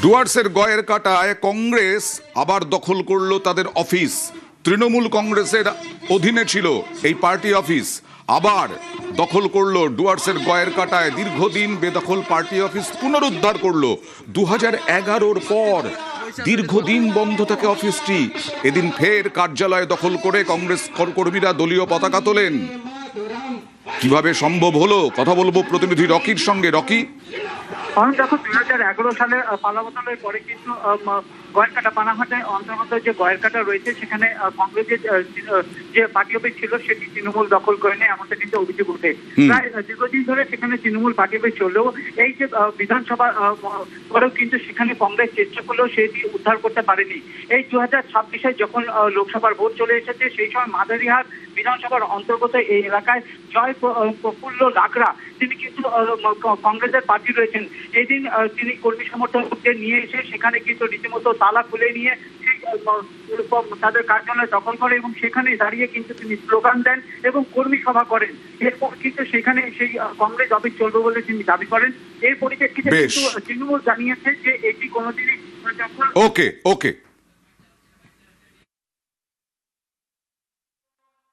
ডুয়ার্সের গয়ের কাটায় কংগ্রেস আবার দখল করলো তাদের অফিস। তৃণমূল কংগ্রেসের অধীনে ছিল এই পার্টি অফিস, আবার দখল করলো ডুয়ার্সের গয়ের কাটায় দীর্ঘদিন বেদখল পার্টি অফিস পুনরুদ্ধার করলো 2011-র পর। দীর্ঘদিন বন্ধ থাকে অফিসটি, এদিন ফের কার্যালয় দখল করে কংগ্রেস কর্মীরা দলীয় পতাকা তোলেন। কিভাবে সম্ভব হলো, কথা বলবো প্রতিনিধি রকির সঙ্গে। রকি, দেখো 2011 সালে পালাবদলের পরে কিন্তু গয়েরকাটা পানাঘাটে অন্তর্গত যে গয়েরকাটা রয়েছে সেখানে কংগ্রেসের যে পার্টি অফিস ছিল সেটি তৃণমূল দখল করে নেয়, এমনটা কিন্তু অভিযোগ ওঠে। প্রায় দীর্ঘদিন ধরে সেখানে তৃণমূল পার্টি অফিস চললেও এই যে বিধানসভা পরেও কিন্তু সেখানে কংগ্রেস চেষ্টা করলেও সেটি উদ্ধার করতে পারেনি। এই 2026-এ যখন লোকসভার ভোট চলে এসেছে সেই সময় মাদারিহাট বিধানসভার অন্তর্গত এই এলাকায় জয় প্রফুল্ল লাকড়া, তিনি কিন্তু কংগ্রেসের পার্টি রয়েছেন। এই দিন তিনি কর্মী সমর্থকদের নিয়ে এসে সেখানে কিন্তু রীতিমতো তালা খুলে নিয়ে সেই তাদের কার্যালয় দখল করে এবং সেখানে দাঁড়িয়ে কিন্তু তিনি স্লোগান দেন এবং কর্মী সভা করেন। এরপর কিন্তু সেখানে সেই কংগ্রেস অফিস চলবে বলে তিনি দাবি করেন। এই পরিপ্রেক্ষিতে কিন্তু তৃণমূল জানিয়েছে যে এটি কোনোদিনই ওকে ওকে